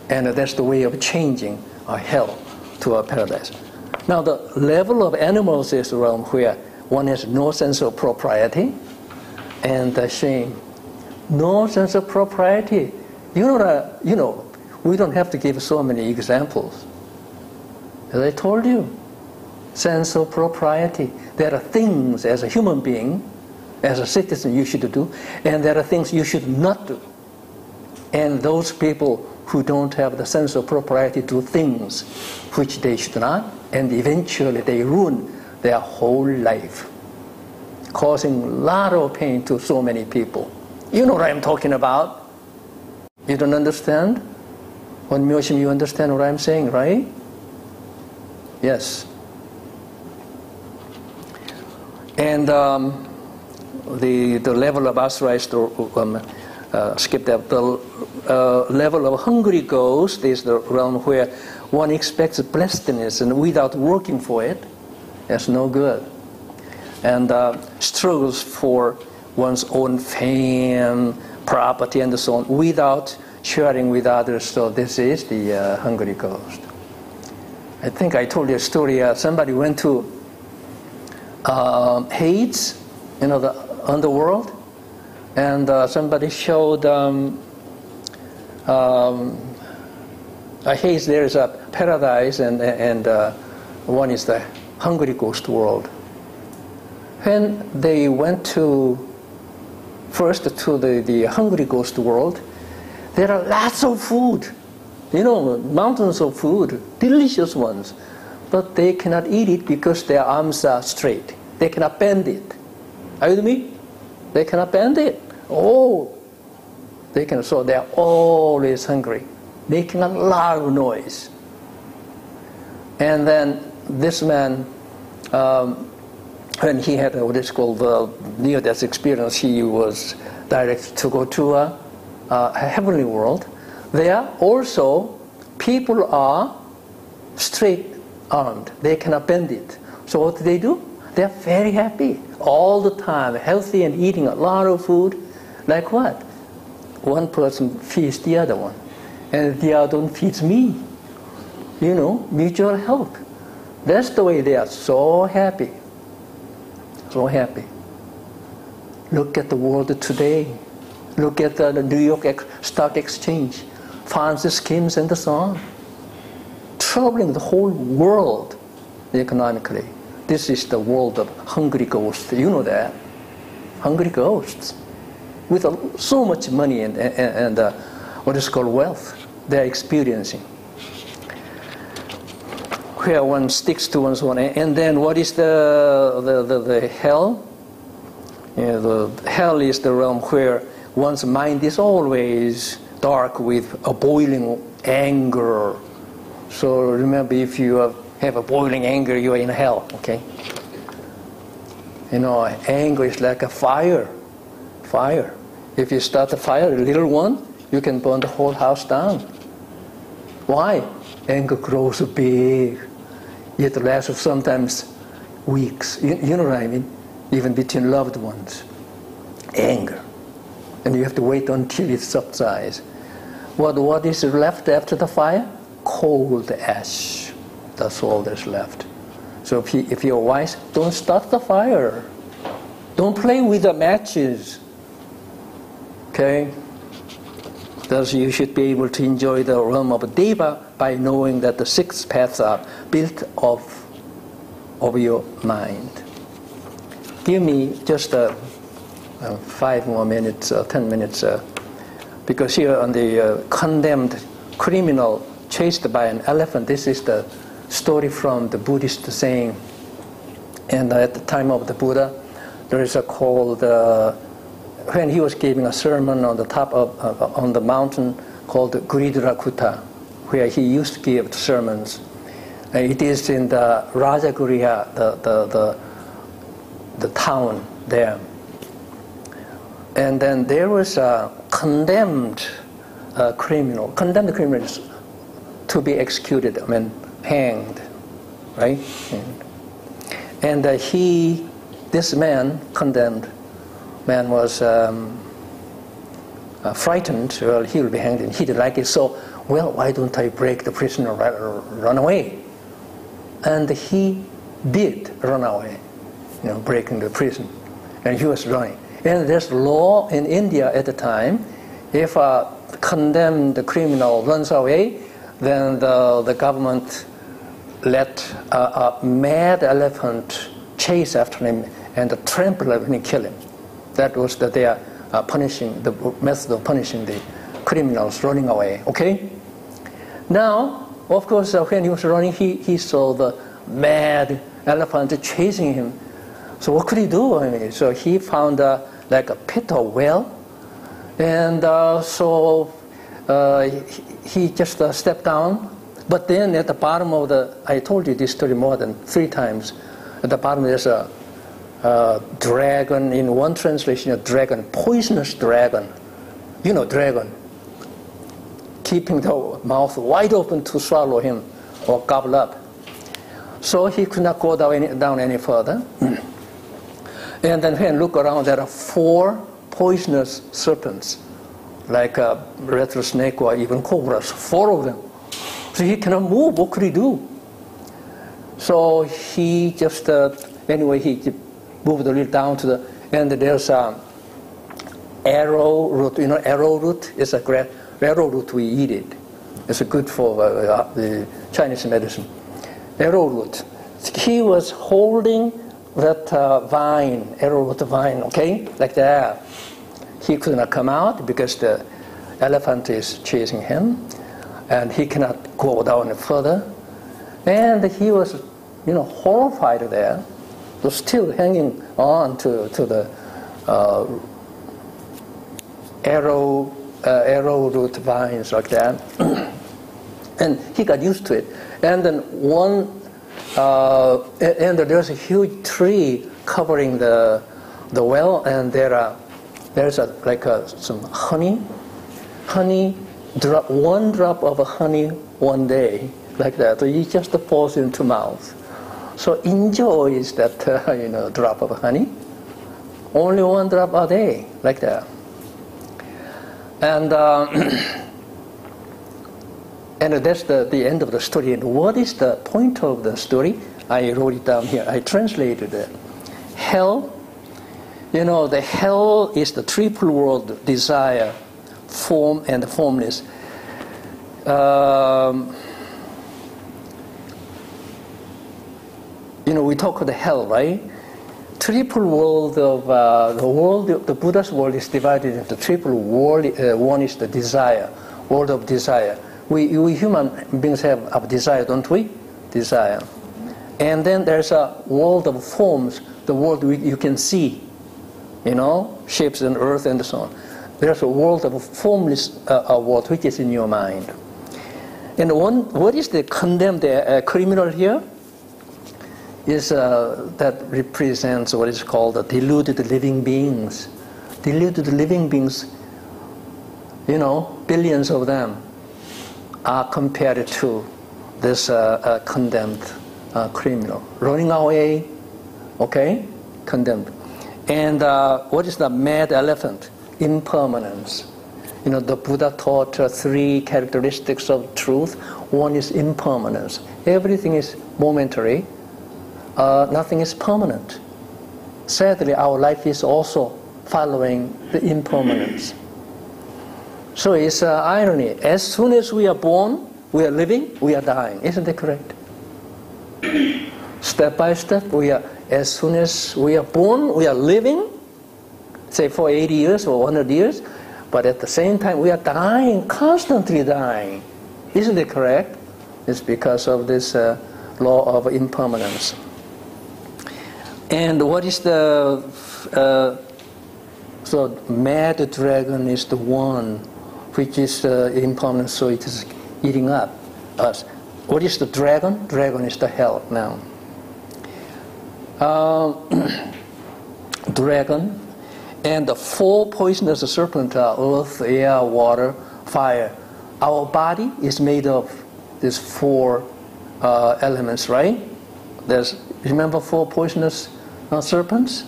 And that's the way of changing a hell to a paradise. Now the level of animals is a realm where one has no sense of propriety and shame. No sense of propriety. We don't have to give so many examples. As I told you, sense of propriety. There are things as a human being, as a citizen you should do, and there are things you should not do. And those people who don't have the sense of propriety do things which they should not, and eventually they ruin their whole life, causing a lot of pain to so many people. You know what I'm talking about. You don't understand? When Myoshim, you understand what I'm saying, right? Yes. And the level of asura is skip that. The level of hungry ghost is the realm where one expects blessedness and without working for it, that's no good. And struggles for one's own fame, property, and so on, without sharing with others. So this is the hungry ghost. I think I told you a story. Somebody went to Hades, the underworld, and somebody showed Hades. There is a paradise, and one is the hungry ghost world. When they went first to the hungry ghost world, there are lots of food, mountains of food, delicious ones, but they cannot eat it because their arms are straight. They cannot bend it. Are you with me? They cannot bend it. Oh, they can. So they are always hungry, making a lot of noise. And then this man, when he had what is called the near-death experience, he was directed to go to a heavenly world. There also, people are straight-armed. They cannot bend it. So what do? They are very happy all the time, healthy and eating a lot of food. Like what? One person feeds the other one, and the other one feeds me. Mutual help. That's the way they are so happy. So happy. Look at the world today. Look at the New York Stock Exchange, Ponzi schemes and so on. Troubling the whole world economically. This is the world of hungry ghosts. You know that. Hungry ghosts. With so much money and what is called wealth they're experiencing. Where one sticks to one's own. And then what is the hell? The hell is the realm where one's mind is always dark with a boiling anger. So remember, if you have a boiling anger, you are in hell, okay? Anger is like a fire. Fire. If you start a fire, a little one, you can burn the whole house down. Why? Anger grows big. It lasts sometimes weeks. You know what I mean? Even between loved ones. Anger. And you have to wait until it subsides. What is left after the fire? Cold ash. That's all there's left. So if you're wise, don't start the fire. Don't play with the matches. Okay? Thus you should be able to enjoy the realm of Deva by knowing that the 6 paths are built of your mind. Give me just 5 more minutes, 10 minutes, because here on the condemned criminal chased by an elephant, this is the story from the Buddhist saying. And at the time of the Buddha, there is a called, when he was giving a sermon on the top of, on the mountain called Giridharakuta, where he used to give sermons. It is in the Rajagriha, the town there. And then there was a condemned criminal. Condemned criminals to be executed, hanged, right? And this man, condemned man, was frightened, well, he will be hanged, and he didn't like it. So, well, why don't I break the prison or run away? And he did run away, breaking the prison, and he was running. And there's law in India at the time: if a condemned criminal runs away, then the government let a mad elephant chase after him and trample him and kill him. That was their the method of punishing the criminals running away. Okay. Now, of course, when he was running, he saw the mad elephant chasing him. So what could he do? So he found like a pit or well, and so he just stepped down. But then at the bottom of I told you this story more than 3 times. At the bottom there's a dragon. In one translation, a dragon, poisonous dragon. Dragon, keeping the mouth wide open to swallow him or gobble up. So he could not go down any further. And then when you look around, there are 4 poisonous serpents, like a rattlesnake or even cobras, 4 of them. So he cannot move. What could he do? So he just, anyway, he moved a little down to and there's arrow root. Arrow root is a great arrow root. We eat it. It's good for the Chinese medicine. Arrow root. He was holding that vine, arrowroot vine, okay, like that. He could not come out because the elephant is chasing him, and he cannot go down further. And he was, horrified there, so still hanging on to the arrowroot vines like that. And he got used to it. And then and there's a huge tree covering the well, and there's some honey, one drop of honey one day, like that. So he just falls into mouth. So enjoys that drop of honey. Only one drop a day, like that. And and that's the end of the story. And what is the point of the story? I wrote it down here. I translated it. Hell, the hell is the triple world: desire, form, and formless. We talk of the hell, right? Triple world of the Buddha's world is divided into triple world. One is the desire, world of desire. We human beings have desire, don't we? Desire. And then there's a world of forms, the world you can see, shapes and earth and so on. There's a world of formless world which is in your mind. And what is the condemned criminal here? Is that represents what is called the deluded living beings. Deluded living beings, billions of them, are compared to this condemned criminal. Running away, okay? Condemned. And what is the mad elephant? Impermanence. The Buddha taught 3 characteristics of truth. One is impermanence. Everything is momentary. Nothing is permanent. Sadly, our life is also following the impermanence. So it's irony. As soon as we are born, we are living, we are dying. Isn't that correct? Step by step, as soon as we are born, we are living, say for 80 years or 100 years, but at the same time we are dying, constantly dying. Isn't it correct? It's because of this law of impermanence. And what is so mad dragon is the one which is impermanent, so it is eating up us. What is the dragon? Dragon is the hell now. Dragon, and the 4 poisonous serpents are earth, air, water, fire. Our body is made of these 4 elements, right? Remember 4 poisonous serpents?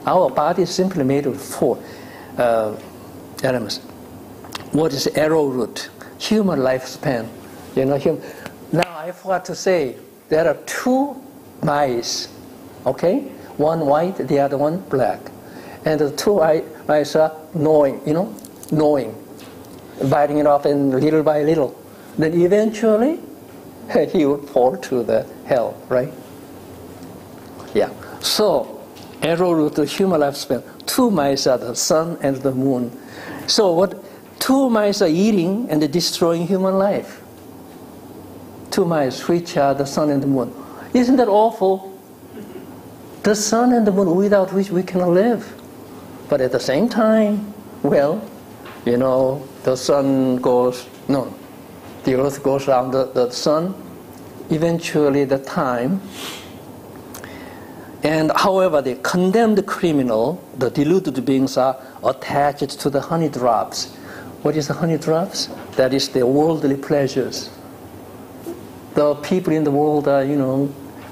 Our body is simply made of 4 elements. what is arrowroot? Human lifespan. You know, now I forgot to say, there are two mice, okay? One white, the other one black. And the two mice are gnawing, biting it off and little by little. Then eventually, he would fall to the hell, right? Yeah. So, arrowroot, the human lifespan, two mice are the sun and the moon. So what? Two mice are eating and destroying human life. Two mice, which are the sun and the moon. Isn't that awful? The sun and the moon, without which we cannot live. But at the same time, well, the sun goes, no, the earth goes around the sun, eventually the time. And however, the condemned criminal, the deluded beings, are attached to the honey drops. What is the honey drops? That is the worldly pleasures. The people in the world are,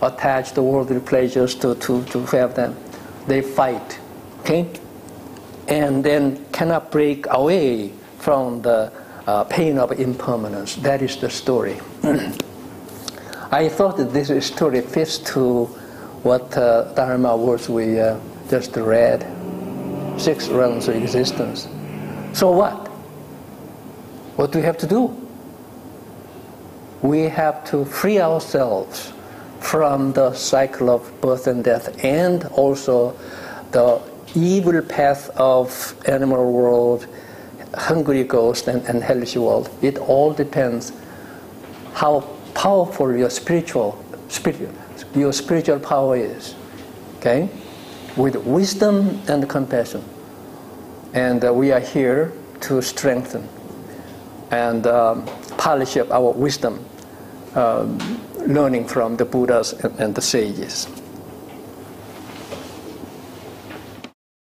attached to worldly pleasures to have them. They fight, okay? And then cannot break away from the pain of impermanence. That is the story. I thought that this story fits to what Dharma words we just read. 6 realms of existence. So what? What do we have to do? We have to free ourselves from the cycle of birth and death, and also the evil path of animal world, hungry ghost, and hellish world. It all depends how powerful your spiritual power is. Okay? With wisdom and compassion. And we are here to strengthen and polish up our wisdom, learning from the Buddhas and the sages.